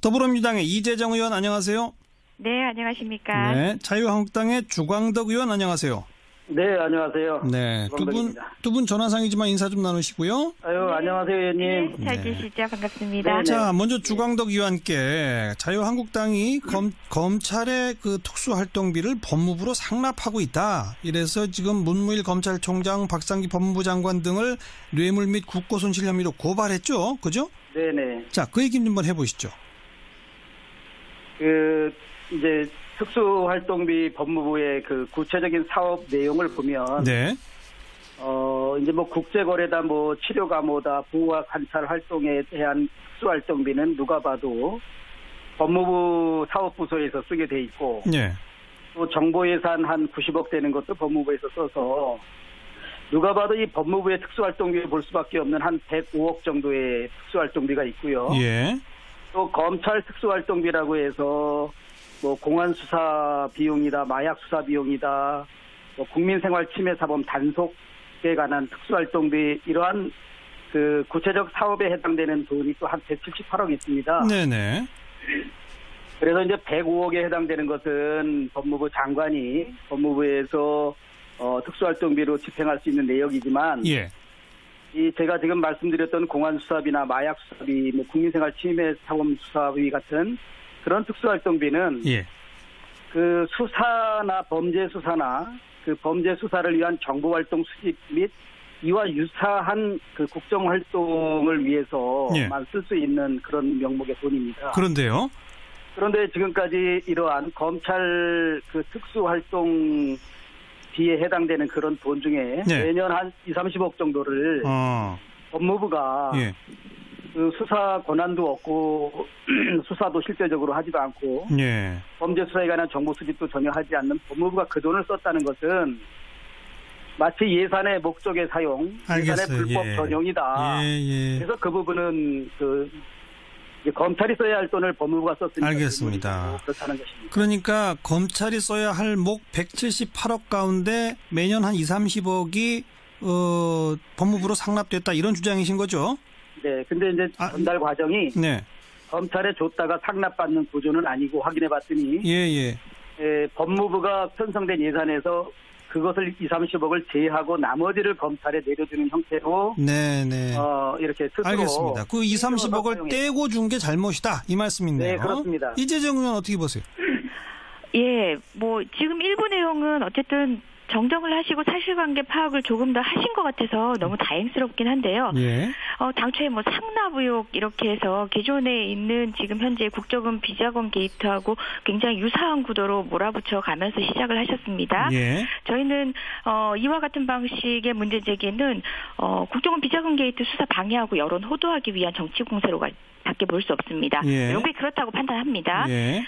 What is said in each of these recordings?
더불어민주당의 이재정 의원 안녕하세요. 네, 안녕하십니까. 네, 자유한국당의 주광덕 의원 안녕하세요. 네, 안녕하세요. 네, 두 분 전화상이지만 인사 좀 나누시고요. 아유, 안녕하세요, 의원님. 네, 잘 계시죠? 반갑습니다. 네. 자, 먼저 주광덕 의원께 자유한국당이 검찰의 그 특수활동비를 법무부로 상납하고 있다. 이래서 지금 문무일 검찰총장, 박상기 법무부 장관 등을 뇌물 및 국고손실 혐의로 고발했죠, 그죠? 네네. 자, 그 얘기 좀 한번 해보시죠. 이제 특수활동비 법무부의 그 구체적인 사업 내용을 보면, 네. 이제 뭐 국제거래다, 뭐 치료감호다, 보호와 관찰 활동에 대한 특수활동비는 누가 봐도 법무부 사업부서에서 쓰게 돼 있고, 네. 또 정보예산 한 90억 되는 것도 법무부에서 써서 누가 봐도 이 법무부의 특수활동비를 볼 수밖에 없는 한 105억 정도의 특수활동비가 있고요. 예. 또 검찰 특수활동비라고 해서 뭐 공안 수사 비용이다, 마약 수사 비용이다, 뭐 국민생활침해사범 단속에 관한 특수활동비 이러한 그 구체적 사업에 해당되는 돈이 또 한 178억 있습니다. 네네. 그래서 이제 105억에 해당되는 것은 법무부 장관이 법무부에서 특수활동비로 집행할 수 있는 내역이지만, 예. 이 제가 지금 말씀드렸던 공안 수사비나 마약 수사비, 뭐 국민생활 침해사범 수사비 같은 그런 특수활동비는 예. 그 수사나 범죄 수사나 그 범죄 수사를 위한 정보활동 수집 및 이와 유사한 그 국정활동을 위해서만 쓸 수 있는 그런 명목의 돈입니다. 그런데요. 그런데 지금까지 이러한 검찰 그 특수활동 비에 해당되는 그런 돈 중에 네. 매년 한 2, 30억 정도를 법무부가 예. 그 수사 권한도 없고 수사도 실제적으로 하지도 않고 예. 범죄 수사에 관한 정보 수집도 전혀 하지 않는 법무부가 그 돈을 썼다는 것은 마치 예산의 목적의 사용, 알겠어요. 예산의 불법 예. 전용이다. 예. 그래서 그 부분은 그 이제 검찰이 써야 할 돈을 법무부가 썼으니까 알겠습니다. 그렇다는 것입니다. 그러니까 검찰이 써야 할 목 178억 가운데 매년 한 2, 30억이 법무부로 상납됐다 이런 주장이신 거죠? 네, 근데 이제 전달 과정이 네. 검찰에 줬다가 상납받는 구조는 아니고 확인해봤더니 법무부가 편성된 예산에서 그것을 2, 30억을 제외하고 나머지를 검찰에 내려주는 형태로 네네. 이렇게 스스로 알겠습니다. 그 2, 30억을 떼고 준 게 잘못이다 이 말씀인데요. 네, 그렇습니다. 이재정 의원 어떻게 보세요? 예, 뭐 지금 일부 내용은 어쨌든 정정을 하시고 사실관계 파악을 조금 더 하신 것 같아서 너무 다행스럽긴 한데요. 예. 당초에 뭐 상납 의혹 이렇게 해서 기존에 있는 지금 현재 국정원 비자금 게이트하고 굉장히 유사한 구도로 몰아붙여 가면서 시작을 하셨습니다. 예. 저희는 이와 같은 방식의 문제 제기는 국정원 비자금 게이트 수사 방해하고 여론 호도하기 위한 정치 공세로 밖에 볼 수 없습니다. 예. 명백히 그렇다고 판단합니다. 예.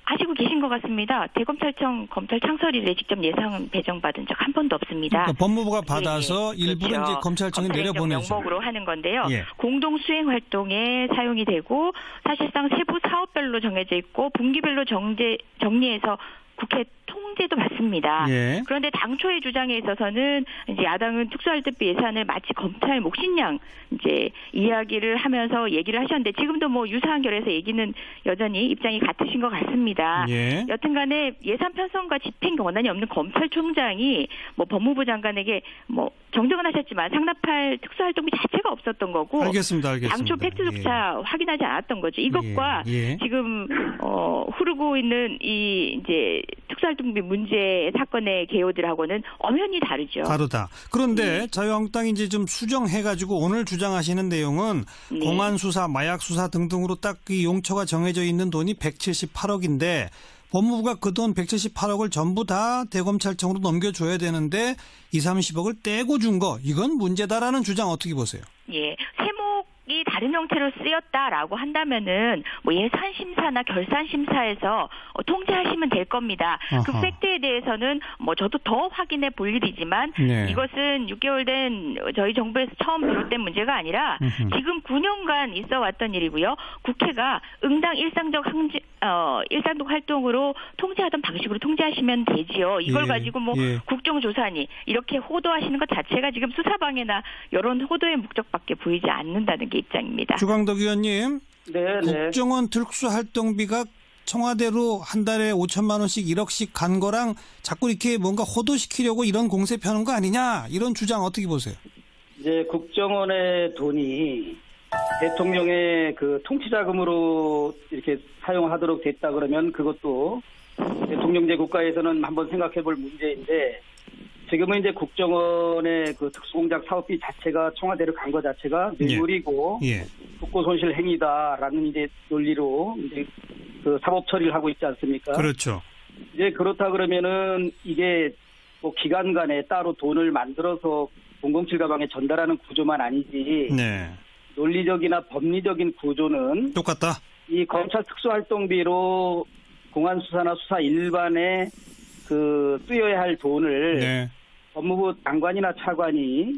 아시고 계신 것 같습니다. 대검찰청 검찰 창설일에 직접 예산 배정받은 적 한 번도 없습니다. 그러니까 법무부가 받아서 일부는 그렇죠. 이제 검찰청에 내려보내죠. 명목으로 하는 건데요. 예. 공동 수행 활동에 사용이 되고 사실상 세부 사업별로 정해져 있고 분기별로 정리해서 국회 통제도 받습니다. 예. 그런데 당초의 주장에 있어서는 이제 야당은 특수활동비 예산을 마치 검찰 몫이냥 이제 이야기를 하면서 얘기를 하셨는데 지금도 뭐 유사한 결에서 얘기는 여전히 입장이 같으신 것 같습니다. 예. 여튼간에 예산 편성과 집행 권한이 없는 검찰총장이 뭐 법무부 장관에게 뭐 정정은 하셨지만 상납할 특수활동비 자체가 없었던 거고. 알겠습니다. 당초 팩트조차 확인하지 않았던 거죠. 이것과 예. 지금 흐르고 있는 이 이제 특수활동비 문제 사건의 개요들하고는 엄연히 다르죠. 다르다. 그런데 자유한국당이 이제 좀 수정해가지고 오늘 주장하시는 내용은 공안 수사, 마약 수사 등등으로 딱 이 용처가 정해져 있는 돈이 178억인데 법무부가 그 돈 178억을 전부 다 대검찰청으로 넘겨줘야 되는데 2, 30억을 떼고 준 거 이건 문제다라는 주장 어떻게 보세요? 예, 세목이 다른 형태로 쓰였다라고 한다면은 뭐 예산 심사나 결산 심사에서 통제하시면 될 겁니다. 그 팩트에 대해서는 뭐 저도 더 확인해 볼 일이지만 이것은 6개월 된 저희 정부에서 처음 비롯된 문제가 아니라 지금 9년간 있어 왔던 일이고요. 국회가 응당 일상적 활동으로 통제하던 방식으로 통제하시면 되지요. 이걸 가지고 뭐 국정조사니 이렇게 호도하시는 것 자체가 지금 수사방해나 여론 호도의 목적밖에 보이지 않는다는 게 입장입니다. 주광덕 의원님, 네, 네. 국정원 특수활동비가 청와대로 한 달에 5천만 원씩 1억씩 간 거랑 자꾸 이렇게 뭔가 호도시키려고 이런 공세 펴는 거 아니냐, 이런 주장 어떻게 보세요? 이제 국정원의 돈이 대통령의 그 통치자금으로 이렇게 사용하도록 됐다 그러면 그것도 대통령제 국가에서는 한번 생각해 볼 문제인데, 지금은 이제 국정원의 그 특수공작 사업비 자체가 청와대로 간 거 자체가 뇌물이고 예. 국고손실 행위다라는 이제 논리로 이제 그 사법 처리를 하고 있지 않습니까? 그렇죠. 이제 그렇다 그러면은 이게 뭐 기관 간에 따로 돈을 만들어서 007 가방에 전달하는 구조만 아니지, 네. 논리적이나 법리적인 구조는 똑같다. 이 검찰 특수활동비로 공안 수사나 수사 일반에 그 쓰여야 할 돈을 네. 법무부 장관이나 차관이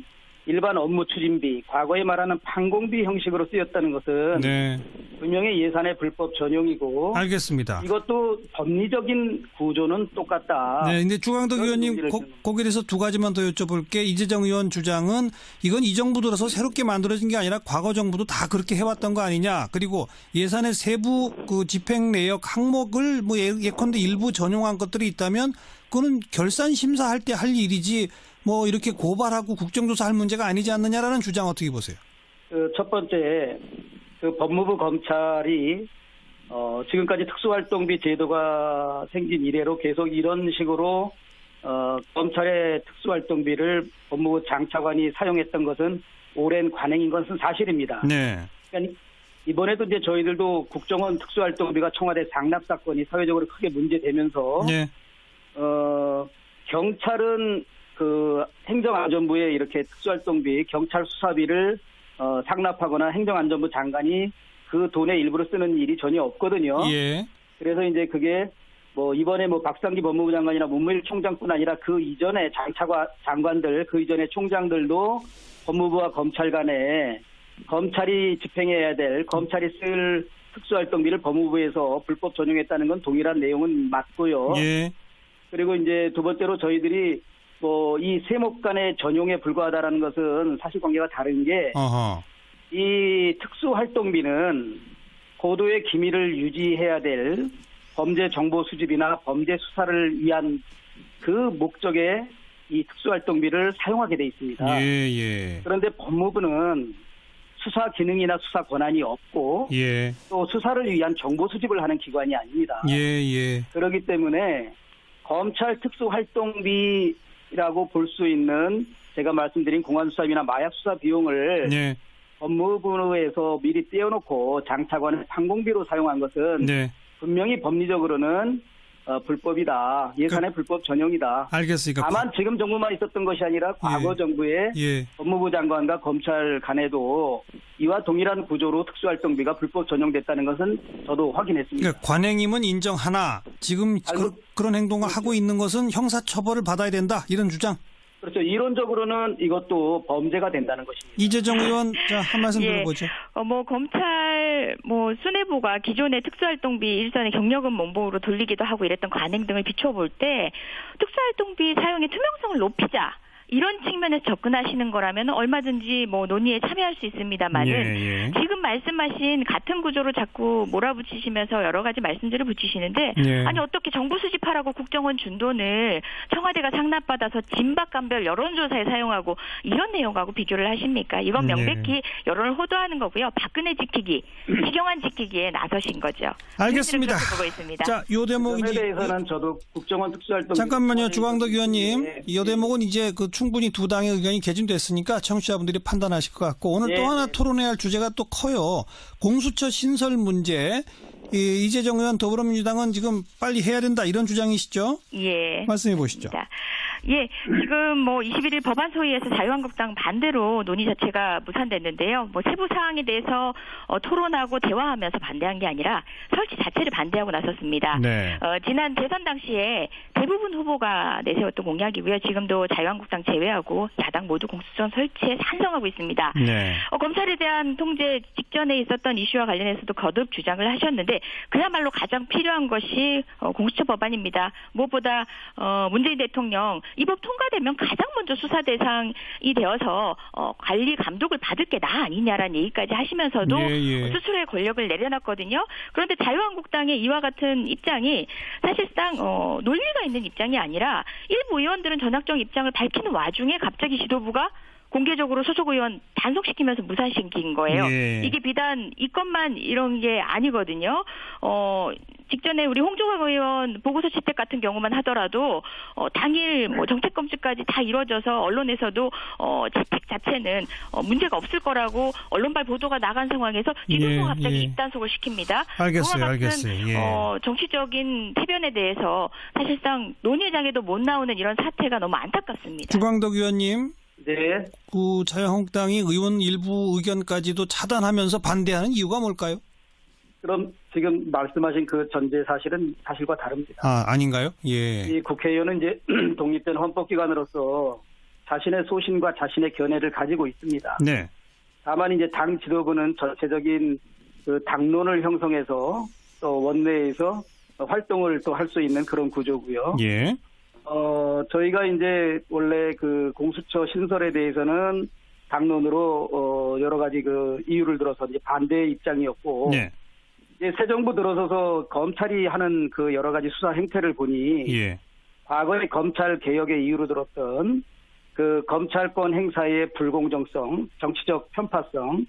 일반 업무 추진비, 과거에 말하는 판공비 형식으로 쓰였다는 것은 네. 분명히 예산의 불법 전용이고, 알겠습니다. 이것도 법리적인 구조는 똑같다. 네, 근데 주광덕 그런 의원님 논리를 거기에 대해서 두 가지만 더 여쭤볼게. 이재정 의원 주장은 이건 이 정부 들어서 새롭게 만들어진 게 아니라 과거 정부도 다 그렇게 해왔던 거 아니냐. 그리고 예산의 세부 그 집행 내역 항목을 뭐 예컨대 일부 전용한 것들이 있다면 그거는 결산 심사할 때 할 일이지 뭐 이렇게 고발하고 국정조사할 문제가 아니지 않느냐라는 주장 어떻게 보세요? 그 첫 번째, 그 법무부 검찰이 지금까지 특수활동비 제도가 생긴 이래로 계속 이런 식으로 검찰의 특수활동비를 법무부 장차관이 사용했던 것은 오랜 관행인 것은 사실입니다. 네. 그러니까 이번에도 이제 저희들도 국정원 특수활동비가 청와대 상납 사건이 사회적으로 크게 문제되면서 네. 경찰은 그 행정안전부에 이렇게 특수활동비, 경찰 수사비를 상납하거나 행정안전부 장관이 그 돈의 일부를 쓰는 일이 전혀 없거든요. 예. 그래서 이제 그게 뭐 이번에 뭐 박상기 법무부 장관이나 문무일 총장뿐 아니라 그 이전에 장관들, 그 이전에 총장들도 법무부와 검찰 간에 검찰이 집행해야 될, 검찰이 쓸 특수활동비를 법무부에서 불법 전용했다는 건 동일한 내용은 맞고요. 예. 그리고 이제 두 번째로 저희들이 뭐 이 세목 간의 전용에 불과하다라는 것은 사실관계가 다른 게, 어허. 이 특수활동비는 고도의 기밀을 유지해야 될 범죄 정보 수집이나 범죄 수사를 위한 그 목적에 이 특수활동비를 사용하게 돼 있습니다. 예, 예. 그런데 법무부는 수사 기능이나 수사 권한이 없고 예. 또 수사를 위한 정보 수집을 하는 기관이 아닙니다. 예, 예. 그렇기 때문에 검찰 특수활동비라고 볼 수 있는 제가 말씀드린 공안수사비나 마약수사 비용을 네. 법무부에서 미리 떼어놓고 장차관의 판공비로 사용한 것은 네. 분명히 법리적으로는 불법이다. 예산의 불법 전용이다. 알겠으니까. 다만 지금 정부만 있었던 것이 아니라 과거 정부의 예. 법무부 장관과 검찰 간에도 이와 동일한 구조로 특수활동비가 불법 전용됐다는 것은 저도 확인했습니다. 그러니까 관행임은 인정하나 지금 그런 행동을 하고 있는 것은 형사처벌을 받아야 된다. 이런 주장. 그렇죠. 이론적으로는 이것도 범죄가 된다는 것입니다. 이재정 의원, 자, 한 말씀 들어보죠. 뭐 검찰 수뇌부가 기존의 특수활동비 일선의 경력은 문보로 돌리기도 하고 이랬던 관행 등을 비춰볼 때 특수활동비 사용의 투명성을 높이자, 이런 측면에서 접근하시는 거라면 얼마든지 뭐 논의에 참여할 수 있습니다만은, 예. 지금 말씀하신 같은 구조로 자꾸 몰아붙이시면서 여러 가지 말씀들을 붙이시는데, 예. 아니 어떻게 정부 수집하라고 국정원 준 돈을 청와대가 상납받아서 진박감별 여론조사에 사용하고 이런 내용하고 비교를 하십니까? 이건 명백히 여론을 호도하는 거고요. 박근혜 지키기, 이경환 지키기에 나서신 거죠. 알겠습니다. 보고 있습니다. 자, 요 대목 그에 이제 대해서는 저도 국정원 특수활동 잠깐만요, 주광덕 의원님. 예. 이 대목은 이제 충분히 두 당의 의견이 개진됐으니까 청취자분들이 판단하실 것 같고, 오늘 또 예. 하나 토론해야 할 주제가 또 커요. 공수처 신설 문제. 이재정 의원 더불어민주당은 지금 빨리 해야 된다, 이런 주장이시죠? 예. 말씀해 보시죠. 예, 지금 21일 법안 소위에서 자유한국당 반대로 논의 자체가 무산됐는데요. 세부 사항에 대해서 토론하고 대화하면서 반대한 게 아니라 설치 자체를 반대하고 나섰습니다. 네. 지난 대선 당시에 대부분 후보가 내세웠던 공약이고요. 지금도 자유한국당 제외하고 야당 모두 공수처 설치에 찬성하고 있습니다. 네. 검찰에 대한 통제 직전에 있었던 이슈와 관련해서도 거듭 주장을 하셨는데, 그야말로 가장 필요한 것이 공수처 법안입니다. 무엇보다 문재인 대통령 이 법 통과되면 가장 먼저 수사 대상이 되어서 관리 감독을 받을 게 나 아니냐라는 얘기까지 하시면서도 스스로의 권력을 내려놨거든요. 그런데 자유한국당의 이와 같은 입장이 사실상 논리가 있는 입장이 아니라 일부 의원들은 전향적 입장을 밝히는 와중에 갑자기 지도부가 공개적으로 소속 의원 단속시키면서 무산시킨 거예요. 이게 비단 이 건만 이런 게 아니거든요. 직전에 우리 홍종학 의원 보고서 채택 같은 경우만 하더라도 당일 뭐 정책 검증까지 다 이루어져서 언론에서도 채택 자체는 문제가 없을 거라고 언론발 보도가 나간 상황에서 지도부가 갑자기 입단속을 시킵니다. 알겠어요. 정치적인 태변에 대해서 사실상 논의장에도 못 나오는 이런 사태가 너무 안타깝습니다. 주광덕 의원님. 네. 그 자유한국당이 의원 일부 의견까지도 차단하면서 반대하는 이유가 뭘까요? 그럼 지금 말씀하신 그 전제 사실은 사실과 다릅니다. 아닌가요? 예. 이 국회의원은 이제 독립된 헌법기관으로서 자신의 소신과 자신의 견해를 가지고 있습니다. 네. 다만 이제 당 지도부는 전체적인 그 당론을 형성해서 또 원내에서 활동을 또 할 수 있는 그런 구조고요. 예. 저희가 이제 원래 그 공수처 신설에 대해서는 당론으로 여러 가지 그 이유를 들어서 이제 반대 입장이었고, 네. 이제 새 정부 들어서서 검찰이 하는 그 여러 가지 수사 행태를 보니, 과거의 검찰 개혁의 이유로 들었던 그 검찰권 행사의 불공정성, 정치적 편파성,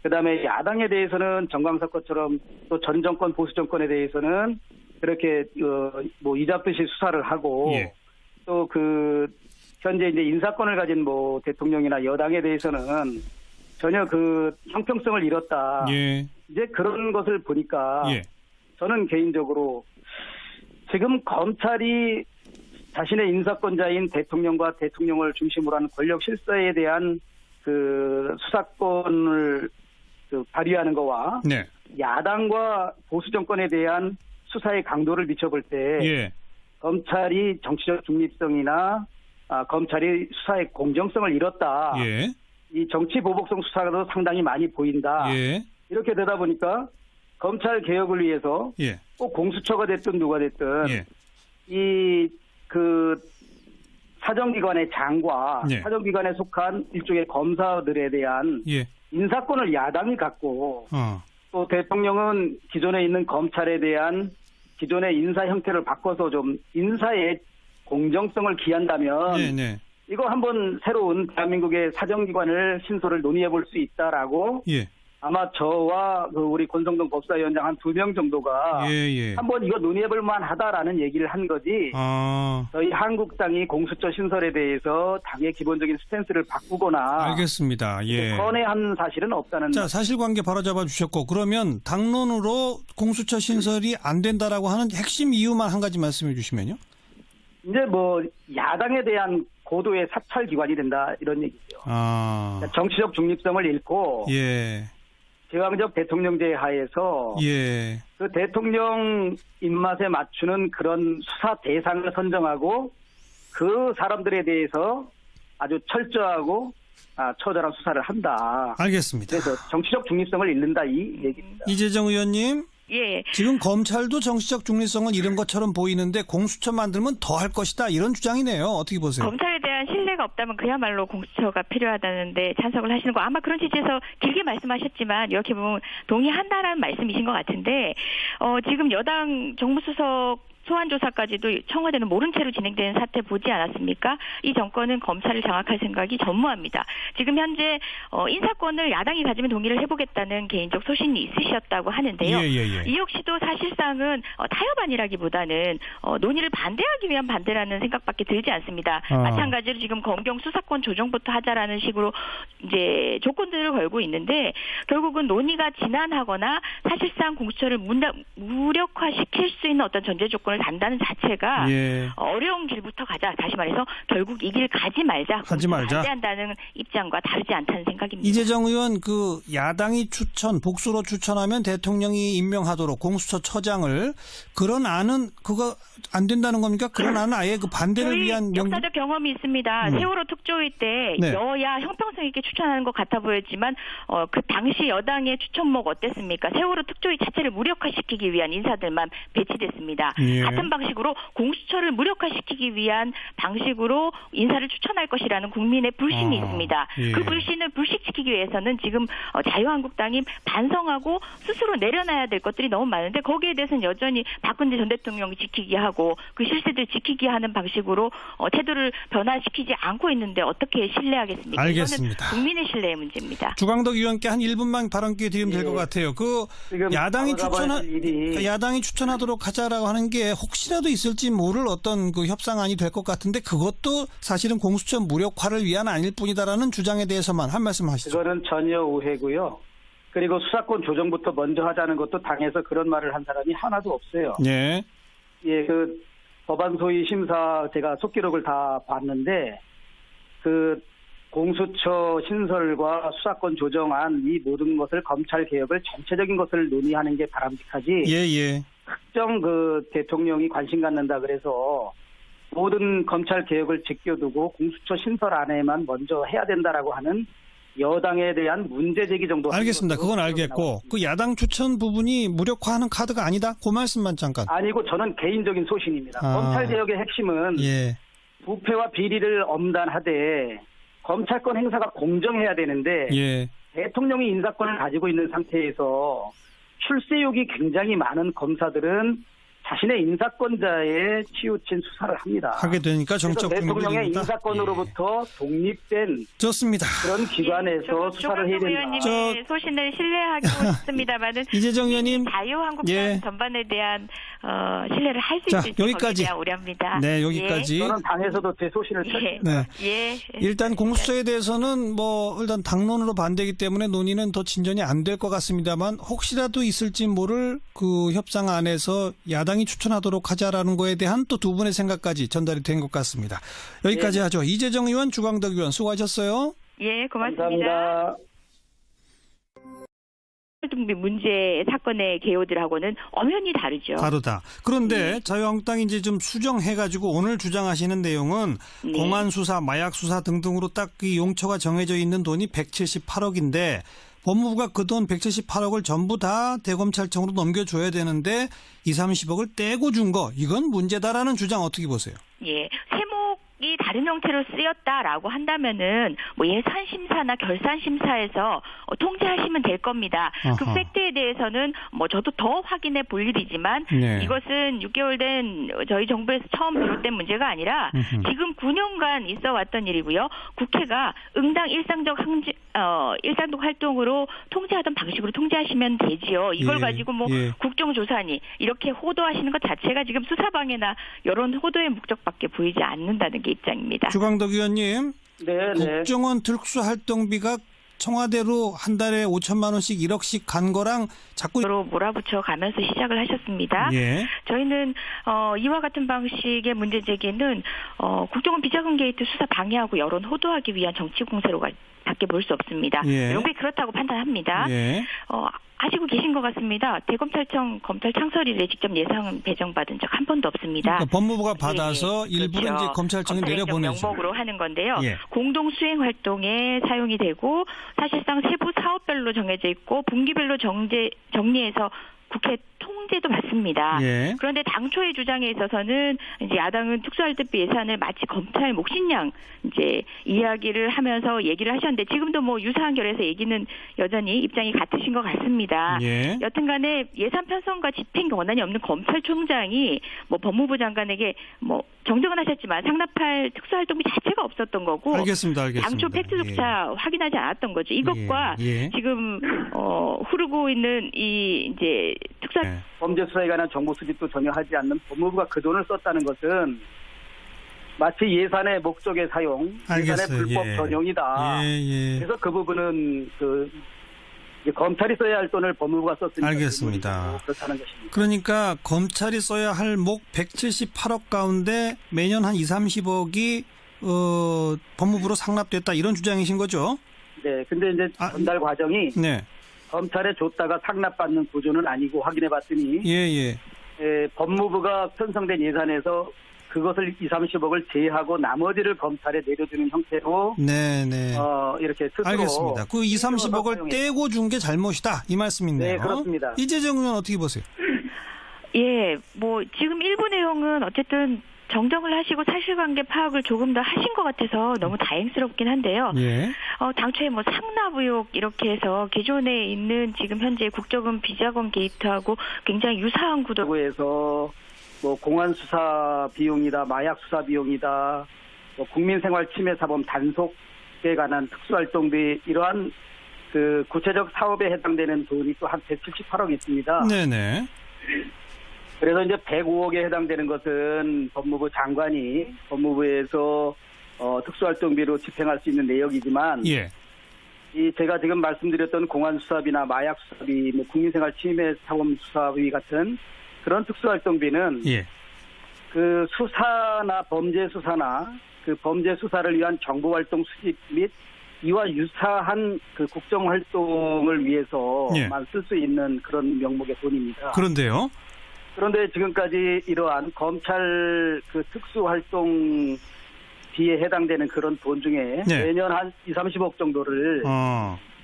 그다음에 야당에 대해서는 정광석것처럼 또 전 정권 보수 정권에 대해서는 그렇게 뭐 이잡듯이 수사를 하고 또 그 현재 이제 인사권을 가진 뭐 대통령이나 여당에 대해서는 전혀 그 형평성을 잃었다. 이제 그런 것을 보니까 저는 개인적으로 지금 검찰이 자신의 인사권자인 대통령과 대통령을 중심으로 하는 권력 실세에 대한 그 수사권을 그 발휘하는 거와 야당과 보수 정권에 대한 수사의 강도를 비춰볼 때 검찰이 정치적 중립성이나 검찰이 수사의 공정성을 잃었다. 이 정치 보복성 수사도 상당히 많이 보인다. 이렇게 되다 보니까 검찰 개혁을 위해서 꼭 공수처가 됐든 누가 됐든 이 그 사정기관의 장과 사정기관에 속한 일종의 검사들에 대한 인사권을 야당이 갖고 또 대통령은 기존에 있는 검찰에 대한 기존의 인사 형태를 바꿔서 좀 인사의 공정성을 기한다면 이거 한번 새로운 대한민국의 사정기관을 신설을 논의해 볼 수 있다라고 아마 저와 그 우리 권성동 법사위원장 한 2명 정도가 한번 이거 논의해 볼 만하다라는 얘기를 한 거지 저희 한국당이 공수처 신설에 대해서 당의 기본적인 스탠스를 바꾸거나 알겠습니다. 선회한 사실은 없다는. 자, 사실관계 바로잡아 주셨고 그러면 당론으로 공수처 신설이 안 된다라고 하는 핵심 이유만 한 가지 말씀해 주시면요. 이제 뭐 야당에 대한 고도의 사찰 기관이 된다 이런 얘기죠. 정치적 중립성을 잃고 제왕적 대통령제 하에서 그 대통령 입맛에 맞추는 그런 수사 대상을 선정하고 그 사람들에 대해서 아주 철저하고 처절한 수사를 한다. 알겠습니다. 그래서 정치적 중립성을 잃는다 이 얘기입니다. 이재정 의원님. 지금 검찰도 정치적 중립성을 잃은 것처럼 보이는데 공수처 만들면 더 할 것이다 이런 주장이네요. 어떻게 보세요? 검찰에 대한 신뢰가 없다면 그야말로 공수처가 필요하다는데 찬성을 하시는 거 아마 그런 취지에서 길게 말씀하셨지만 이렇게 보면 동의한다라는 말씀이신 것 같은데 지금 여당 정무수석 소환조사까지도 청와대는 모른 채로 진행되는 사태 보지 않았습니까? 이 정권은 검찰을 장악할 생각이 전무합니다. 지금 현재 인사권을 야당이 가지면 동의를 해보겠다는 개인적 소신이 있으셨다고 하는데요. 이 역시도 사실상은 타협안이라기보다는 논의를 반대하기 위한 반대라는 생각밖에 들지 않습니다. 마찬가지로 지금 검경 수사권 조정부터 하자라는 식으로 이제 조건들을 걸고 있는데 결국은 논의가 진안하거나 사실상 공수처를 무력화시킬 수 있는 어떤 전제 조건을 단다는 자체가 어려운 길부터 가자. 다시 말해서 결국 이 길 가지 말자. 반대한다는 입장과 다르지 않다는 생각입니다. 이재정 의원 그 야당이 복수로 추천하면 대통령이 임명하도록 공수처 처장을 그런 안은 그거 안 된다는 겁니까? 그런 안은 아예 그 반대를 위한 역사적 경험이 있습니다. 세월호 특조위 때 여야 형평성 있게 추천하는 것 같아 보였지만 그 당시 여당의 추천목 어땠습니까? 세월호 특조위 자체를 무력화시키기 위한 인사들만 배치됐습니다. 같은 방식으로 공수처를 무력화시키기 위한 방식으로 인사를 추천할 것이라는 국민의 불신이 있습니다. 예. 그 불신을 불식시키기 위해서는 지금 자유한국당이 반성하고 스스로 내려놔야 될 것들이 너무 많은데 거기에 대해서는 여전히 박근혜 전 대통령이 지키게 하고 그 실세들 지키게 하는 방식으로 태도를 변화시키지 않고 있는데 어떻게 신뢰하겠습니까? 알겠습니다. 이거는 국민의 신뢰의 문제입니다. 주광덕 의원께 한 1분만 발언 기회 드리면 될 것 같아요. 그 지금 야당이 추천하도록 하자라고 하는 게 혹시라도 있을지 모를 어떤 그 협상안이 될 것 같은데 그것도 사실은 공수처 무력화를 위한 아닐 뿐이다라는 주장에 대해서만 한 말씀 하시죠. 그거는 전혀 오해고요. 그리고 수사권 조정부터 먼저 하자는 것도 당에서 그런 말을 한 사람이 하나도 없어요. 예. 예, 그 법안 소위 심사 제가 속기록을 다 봤는데 그 공수처 신설과 수사권 조정안 이 모든 것을 검찰 개혁을 전체적인 것을 논의하는 게 바람직하지. 예. 특정 그 대통령이 관심 갖는다 그래서 모든 검찰 개혁을 제껴두고 공수처 신설 안에만 먼저 해야 된다라고 하는 여당에 대한 문제 제기 정도. 알겠습니다. 그건 알겠고 그 야당 추천 부분이 무력화하는 카드가 아니다. 그 말씀만 잠깐. 아니고 저는 개인적인 소신입니다. 검찰 개혁의 핵심은 예. 부패와 비리를 엄단하되 검찰권 행사가 공정해야 되는데 예. 대통령이 인사권을 가지고 있는 상태에서 출세욕이 굉장히 많은 검사들은 자신의 인사권자에 치우친 수사를 합니다. 하게 되니까 정적 그래서 중립이 대통령의 됩니다. 인사권으로부터 독립된 좋습니다. 그런 기관에서 수사를 해야 된다. 의원님의 소신을 신뢰하고 있습니다만은 이재정 의원님 자유한국당 전반에 대한 신뢰를 할 수 있을지 여기까지. 우려합니다. 네, 여기까지. 저는 당에서도 제 소신을 네. 예. 일단 공수처에 대해서는 일단 당론으로 반대이기 때문에 논의는 더 진전이 안 될 것 같습니다만 혹시라도 있을지 모를 그 협상 안에서 야당이 추천하도록 하자라는 거에 대한 또 두 분의 생각까지 전달이 된 것 같습니다. 여기까지 하죠. 이재정 의원, 주광덕 의원 수고하셨어요. 예, 고맙습니다. 감사합니다. 등비 문제 사건의 개요들하고는 엄연히 다르죠. 다르다. 그런데 자유한국당이 이제 좀 수정해가지고 오늘 주장하시는 내용은 공안 수사, 마약 수사 등등으로 딱 이 용처가 정해져 있는 돈이 178억인데 법무부가 그 돈 178억을 전부 다 대검찰청으로 넘겨줘야 되는데 30억을 떼고 준 거 이건 문제다라는 주장 어떻게 보세요? 예, 세목이 다른 형태로 쓰였다라고 한다면은 예산 심사나 결산 심사에서 통제하시면 될 겁니다. 그 팩트에 대해서는 저도 더 확인해 볼 일이지만 이것은 6개월 된 저희 정부에서 처음 비롯된 문제가 아니라 지금 9년간 있어 왔던 일이고요. 국회가 응당 일상적 활동으로 통제하던 방식으로 통제하시면 되지요. 이걸 가지고 국정조사니 이렇게 호도하시는 것 자체가 지금 수사방해나 여론 호도의 목적밖에 보이지 않는다는 게 입장입니다. 주광덕 의원님, 네. 국정원 특수활동비가 청와대로 한 달에 5천만 원씩 1억씩 간 거랑 자꾸 몰아붙여 가면서 시작을 하셨습니다. 예. 저희는 이와 같은 방식의 문제 제기는 국정원 비자금 게이트 수사 방해하고 여론 호도하기 위한 정치 공세로 밖에 볼 수 없습니다. 이런 게 그렇다고 판단합니다. 아시고 계신 것 같습니다. 대검찰청 검찰 창설일에 직접 예산 배정받은 적 한 번도 없습니다. 그러니까 법무부가 받아서 일부러 이제 검찰청에 내려보내죠. 명목으로 하는 건데요. 공동 수행 활동에 사용이 되고 사실상 세부 사업별로 정해져 있고 분기별로 정리해서 국회 통제도 받습니다. 그런데 당초의 주장에 있어서는 이제 야당은 특수활동비 예산을 마치 검찰 몫이냥 이제 이야기를 하면서 얘기를 하셨는데 지금도 유사한 결에서 얘기는 여전히 입장이 같으신 것 같습니다. 여튼간에 예산 편성과 집행 권한이 없는 검찰총장이 법무부 장관에게 정정은 하셨지만 상납할 특수활동비 자체가 없었던 거고. 알겠습니다. 당초 팩트조차 확인하지 않았던 거죠. 이것과 지금 흐르고 있는 이 이제 범죄 수사에 관한 정보 수집도 전혀 하지 않는 법무부가 그 돈을 썼다는 것은 마치 예산의 목적의 사용, 예산의 불법 전용이다. 그래서 그 부분은 검찰이 써야 할 돈을 법무부가 썼으니까 알겠습니다. 그렇다는 것입니다. 그러니까 검찰이 써야 할 목 178억 가운데 매년 한 30억이 법무부로 상납됐다 이런 주장이신 거죠? 네. 근데 이제 전달 과정이 검찰에 줬다가 상납받는 구조는 아니고 확인해 봤더니 법무부가 편성된 예산에서 그것을 30억을 제외하고 나머지를 검찰에 내려주는 형태로 이렇게 스스로 알겠습니다. 그 30억을 떼고 준 게 잘못이다 이 말씀인데요. 네, 그렇습니다. 이재정 의원 어떻게 보세요? 예, 뭐 지금 일부 내용은 어쨌든 정정을 하시고 사실관계 파악을 조금 더 하신 것 같아서 너무 다행스럽긴 한데요. 예. 당초에 뭐 상납 의혹 이렇게 해서 기존에 있는 지금 현재 국정원 비자금 게이트하고 굉장히 유사한 구도. 라고 해서 뭐 공안 수사 비용이다, 마약 수사 비용이다, 뭐 국민생활 침해 사범 단속에 관한 특수활동비 이러한 그 구체적 사업에 해당되는 돈이 또 한 178억 있습니다. 네네. 그래서 이제 105억에 해당되는 것은 법무부 장관이 법무부에서 특수활동비로 집행할 수 있는 내역이지만 예. 이 제가 지금 말씀드렸던 공안수사비나 마약수사비, 뭐 국민생활 침해 사범 수사비 같은 그런 특수활동비는 예. 그 수사나 범죄 수사나 그 범죄 수사를 위한 정보활동 수집 및 이와 유사한 그 국정활동을 위해서만 쓸 수 있는 그런 명목의 돈입니다. 그런데요. 그런데 지금까지 이러한 검찰 그 특수활동 비에 해당되는 그런 돈 중에 네. 매년 한 20-30억 정도를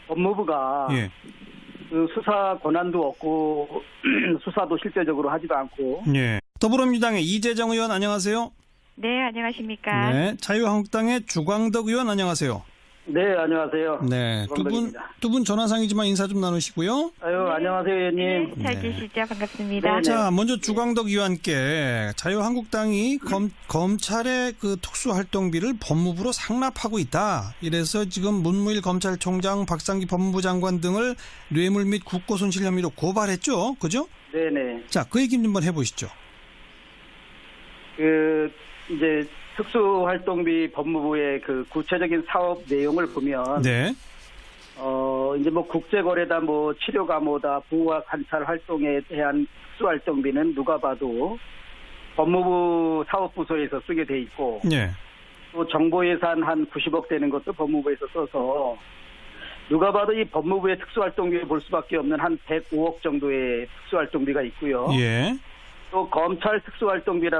법무부가 예. 그 수사 권한도 없고 수사도 실제적으로 하지도 않고. 예. 더불어민주당의 이재정 의원 안녕하세요. 네, 안녕하십니까. 네. 자유한국당의 주광덕 의원 안녕하세요. 네, 안녕하세요. 네. 주광덕입니다. 두 분 전화상이지만 인사 좀 나누시고요. 아유, 안녕하세요, 의원님. 네, 잘 계시죠? 반갑습니다. 네. 자, 먼저 주광덕 의원께 자유한국당이 검찰의 그 특수활동비를 법무부로 상납하고 있다. 이래서 지금 문무일 검찰총장, 박상기 법무부 장관 등을 뇌물 및 국고손실 혐의로 고발했죠. 그죠? 네네. 자, 그 얘기 좀 한번 해보시죠. 이제 특수활동비 법무부의 그 구체적인 사업 내용을 보면. 네. 이제 뭐 국제거래다, 뭐 치료감호다, 보호와 관찰 활동에 대한 특수활동비는 누가 봐도 법무부 사업부서에서 쓰게 돼 있고, 네. 또 정보예산 한 90억 되는 것도 법무부에서 써서 누가 봐도 이 법무부의 특수활동비를 볼 수밖에 없는 한 105억 정도의 특수활동비가 있고요. 예. 또 검찰 특수활동비라